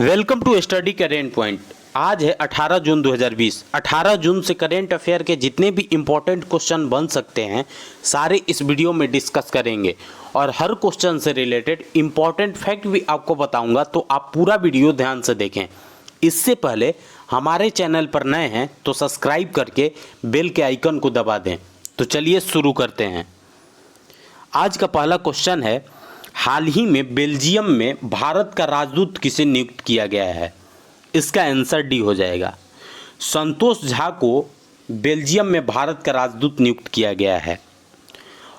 Welcome to study current point. आज है 18 जून 2020। 18 जून से करेंट अफेयर के जितने भी इम्पोर्टेंट क्वेश्चन बन सकते हैं सारे इस वीडियो में डिस्कस करेंगे और हर क्वेश्चन से रिलेटेड इम्पोर्टेंट फैक्ट भी आपको बताऊंगा, तो आप पूरा वीडियो ध्यान से देखें। इससे पहले हमारे चैनल पर नए हैं तो सब्सक्राइब करके बेल के आइकन को दबा दें। तो चलिए शुरू करते हैं। आज का पहला क्वेश्चन है, हाल ही में बेल्जियम में भारत का राजदूत किसे नियुक्त किया गया है? इसका आंसर डी हो जाएगा। संतोष झा को बेल्जियम में भारत का राजदूत नियुक्त किया गया है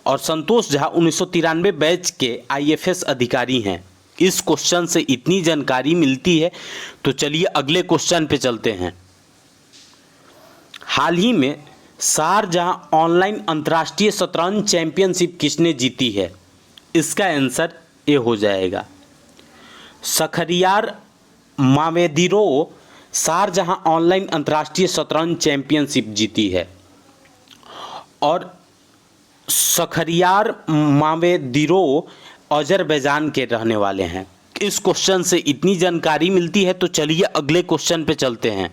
और संतोष झा 1993 बैच के आईएफएस अधिकारी हैं। इस क्वेश्चन से इतनी जानकारी मिलती है, तो चलिए अगले क्वेश्चन पे चलते हैं। हाल ही में शारजाह ऑनलाइन अंतर्राष्ट्रीय शतरंज चैंपियनशिप किसने जीती है? इसका आंसर ए हो जाएगा। शखरियार मावेदिरोव शारजाह ऑनलाइन अंतर्राष्ट्रीय शतरंज चैंपियनशिप जीती है और शखरियार मावेदिरोव अजरबैजान के रहने वाले हैं। इस क्वेश्चन से इतनी जानकारी मिलती है, तो चलिए अगले क्वेश्चन पे चलते हैं।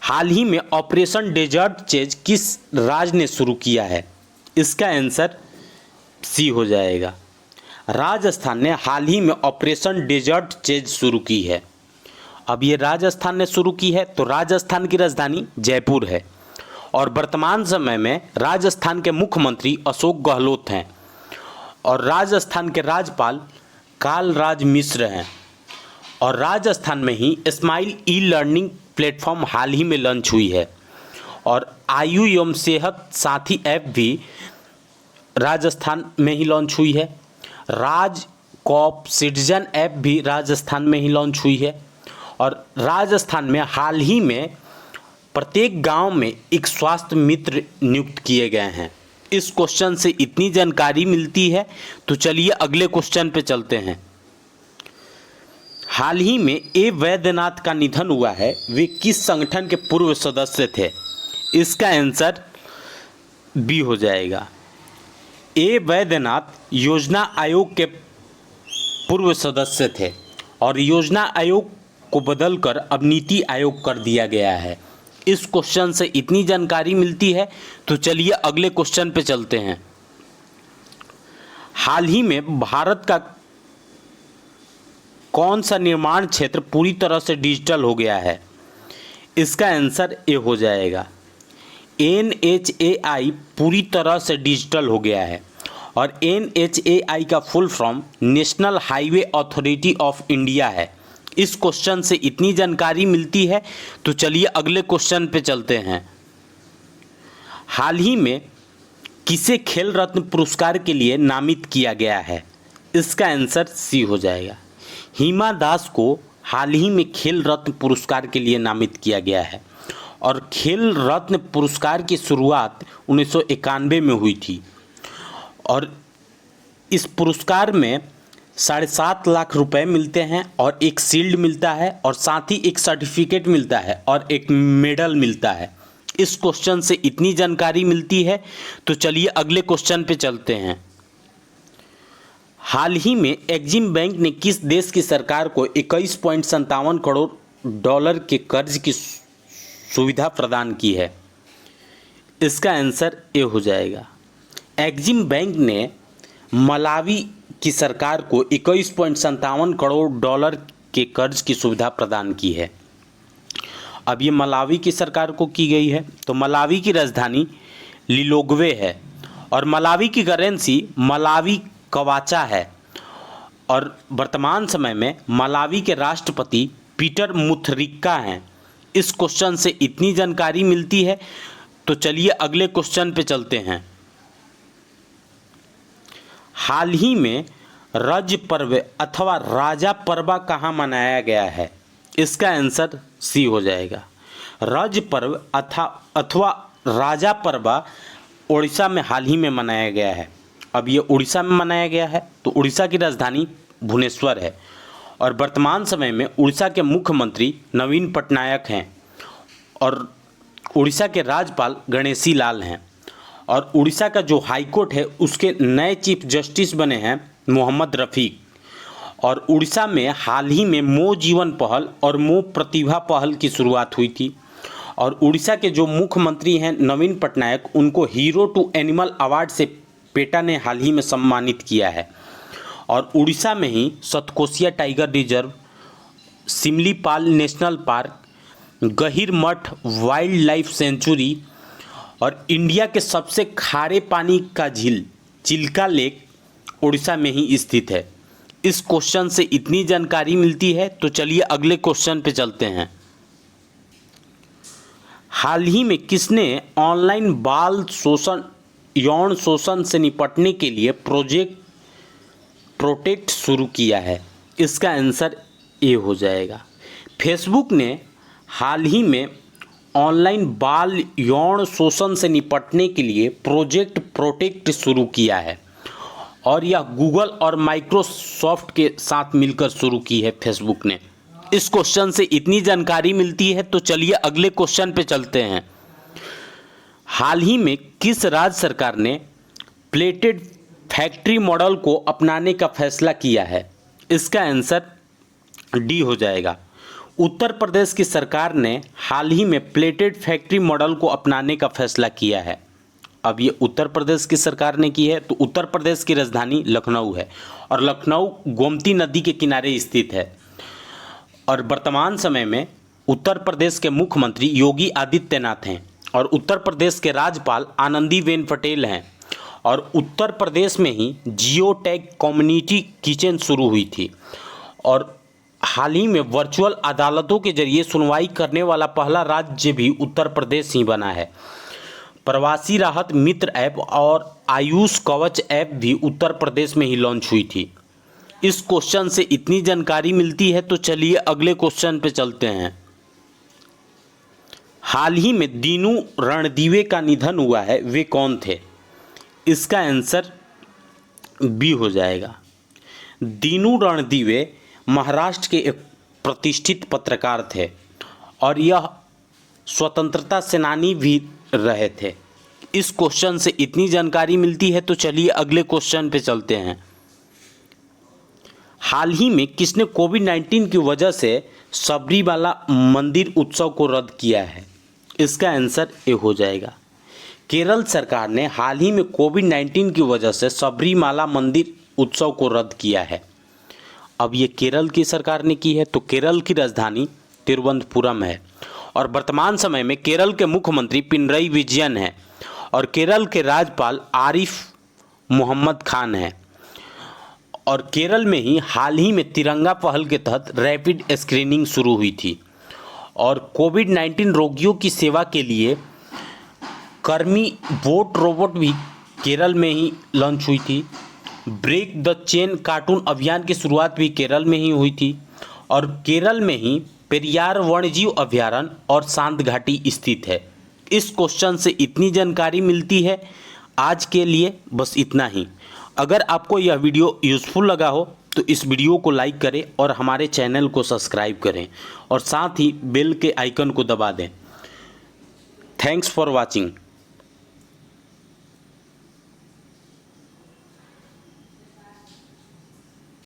हाल ही में ऑपरेशन डेजर्ट चेज किस राज्य ने शुरू किया है? इसका आंसर सी हो जाएगा। राजस्थान ने हाल ही में ऑपरेशन डेजर्ट चेज शुरू की है। अब ये राजस्थान ने शुरू की है, तो राजस्थान की राजधानी जयपुर है और वर्तमान समय में राजस्थान के मुख्यमंत्री अशोक गहलोत हैं और राजस्थान के राज्यपाल कालराज मिश्र हैं। और राजस्थान में ही स्माइल ई लर्निंग प्लेटफॉर्म हाल ही में लॉन्च हुई है और आयु एवं सेहत साथी ऐप भी राजस्थान में ही लॉन्च हुई है। राज कॉप सिटीजन ऐप भी राजस्थान में ही लॉन्च हुई है और राजस्थान में हाल ही में प्रत्येक गांव में एक स्वास्थ्य मित्र नियुक्त किए गए हैं। इस क्वेश्चन से इतनी जानकारी मिलती है, तो चलिए अगले क्वेश्चन पे चलते हैं। हाल ही में ए वैद्यनाथ का निधन हुआ है, वे किस संगठन के पूर्व सदस्य थे? इसका आंसर बी हो जाएगा। ए वैद्यनाथ योजना आयोग के पूर्व सदस्य थे और योजना आयोग को बदलकर अब नीति आयोग कर दिया गया है। इस क्वेश्चन से इतनी जानकारी मिलती है, तो चलिए अगले क्वेश्चन पे चलते हैं। हाल ही में भारत का कौन सा निर्माण क्षेत्र पूरी तरह से डिजिटल हो गया है? इसका आंसर ए हो जाएगा। NHAI पूरी तरह से डिजिटल हो गया है और NHAI का full form national highway authority of India है। इस क्वेश्चन से इतनी जानकारी मिलती है, तो चलिए अगले क्वेश्चन पे चलते हैं। हाल ही में किसे खेल रत्न पुरस्कार के लिए नामित किया गया है? इसका आंसर सी हो जाएगा। हिमा दास को हाल ही में खेल रत्न पुरस्कार के लिए नामित किया गया है और खेल रत्न पुरस्कार की शुरुआत 1991 में हुई थी और इस पुरस्कार में 7.5 लाख रुपए मिलते हैं और एक शील्ड मिलता है और साथ ही एक सर्टिफिकेट मिलता है और एक मेडल मिलता है। इस क्वेश्चन से इतनी जानकारी मिलती है, तो चलिए अगले क्वेश्चन पे चलते हैं। हाल ही में एक्जिम बैंक ने किस देश की सरकार को 21.57 करोड़ डॉलर के कर्ज की सुविधा प्रदान की है? इसका आंसर ए हो जाएगा। एक्जिम बैंक ने मलावी की सरकार को 21.57 करोड़ डॉलर के कर्ज की सुविधा प्रदान की है। अब ये मलावी की सरकार को की गई है, तो मलावी की राजधानी लिलोग्वे है और मलावी की करेंसी मलावी कवाचा है और वर्तमान समय में मलावी के राष्ट्रपति पीटर मुथरिका हैं। इस क्वेश्चन से इतनी जानकारी मिलती है, तो चलिए अगले क्वेश्चन पे चलते हैं। हाल ही में रज पर्व अथवा राजा पर्व कहाँ मनाया गया है? इसका आंसर सी हो जाएगा। रज पर्व अथवा राजा पर्व उड़ीसा में हाल ही में मनाया गया है। अब ये उड़ीसा में मनाया गया है, तो उड़ीसा की राजधानी भुवनेश्वर है और वर्तमान समय में उड़ीसा के मुख्यमंत्री नवीन पटनायक हैं और उड़ीसा के राज्यपाल गणेशी लाल हैं और उड़ीसा का जो हाई कोर्ट है उसके नए चीफ जस्टिस बने हैं मोहम्मद रफ़ीक और उड़ीसा में हाल ही में मो जीवन पहल और मो प्रतिभा पहल की शुरुआत हुई थी। और उड़ीसा के जो मुख्यमंत्री हैं नवीन पटनायक, उनको हीरो टू एनिमल अवार्ड से पेटा ने हाल ही में सम्मानित किया है। और उड़ीसा में ही Satkosia tiger reserve, Simlipal national park, Gahirmatha wildlife sanctuary और इंडिया के सबसे खारे पानी का झील चिल्का लेक उड़ीसा में ही स्थित है। इस क्वेश्चन से इतनी जानकारी मिलती है, तो चलिए अगले क्वेश्चन पे चलते हैं। हाल ही में किसने ऑनलाइन बाल शोषण, यौन शोषण से निपटने के लिए प्रोजेक्ट प्रोटेक्ट शुरू किया है? इसका आंसर ए हो जाएगा। फेसबुक ने हाल ही में ऑनलाइन बाल यौन शोषण से निपटने के लिए प्रोजेक्ट प्रोटेक्ट शुरू किया है और यह गूगल और माइक्रोसॉफ्ट के साथ मिलकर शुरू की है फेसबुक ने। इस क्वेश्चन से इतनी जानकारी मिलती है, तो चलिए अगले क्वेश्चन पे चलते हैं। हाल ही में किस राज्य सरकार ने प्लेटेड फैक्ट्री मॉडल को अपनाने का फैसला किया है? इसका आंसर डी हो जाएगा। उत्तर प्रदेश की सरकार ने हाल ही में प्लेटेड फैक्ट्री मॉडल को अपनाने का फैसला किया है। अब ये उत्तर प्रदेश की सरकार ने की है, तो उत्तर प्रदेश की राजधानी लखनऊ है और लखनऊ गोमती नदी के किनारे स्थित है। और वर्तमान समय में उत्तर प्रदेश के मुख्यमंत्री योगी आदित्यनाथ हैं और उत्तर प्रदेश के राज्यपाल आनंदीबेन पटेल हैं। और उत्तर प्रदेश में ही जियो टैग कम्युनिटी किचन शुरू हुई थी और हाल ही में वर्चुअल अदालतों के जरिए सुनवाई करने वाला पहला राज्य भी उत्तर प्रदेश ही बना है। प्रवासी राहत मित्र ऐप और आयुष कवच ऐप भी उत्तर प्रदेश में ही लॉन्च हुई थी। इस क्वेश्चन से इतनी जानकारी मिलती है, तो चलिए अगले क्वेश्चन पे चलते हैं। हाल ही में दीनू रणदीवे का निधन हुआ है, वे कौन थे? इसका आंसर बी हो जाएगा। दीनू रणदीवे महाराष्ट्र के एक प्रतिष्ठित पत्रकार थे और यह स्वतंत्रता सेनानी भी रहे थे। इस क्वेश्चन से इतनी जानकारी मिलती है, तो चलिए अगले क्वेश्चन पे चलते हैं। हाल ही में किसने कोविड-19 की वजह से सबरीमाला मंदिर उत्सव को रद्द किया है? इसका आंसर ए हो जाएगा। केरल सरकार ने हाल ही में कोविड-19 की वजह से सबरीमाला मंदिर उत्सव को रद्द किया है। अब ये केरल की सरकार ने की है, तो केरल की राजधानी तिरुवनंतपुरम है और वर्तमान समय में केरल के मुख्यमंत्री पिनरई विजयन हैं और केरल के राज्यपाल आरिफ मोहम्मद खान हैं। और केरल में ही हाल ही में तिरंगा पहल के तहत रैपिड स्क्रीनिंग शुरू हुई थी और कोविड-19 रोगियों की सेवा के लिए कर्मी बोट रोबोट भी केरल में ही लॉन्च हुई थी। ब्रेक द चेन कार्टून अभियान की शुरुआत भी केरल में ही हुई थी और केरल में ही पेरियार वन्यजीव अभयारण्य और शांत घाटी स्थित है। इस क्वेश्चन से इतनी जानकारी मिलती है। आज के लिए बस इतना ही। अगर आपको यह वीडियो यूज़फुल लगा हो तो इस वीडियो को लाइक करें और हमारे चैनल को सब्सक्राइब करें और साथ ही बेल के आइकन को दबा दें। Thanks for watching.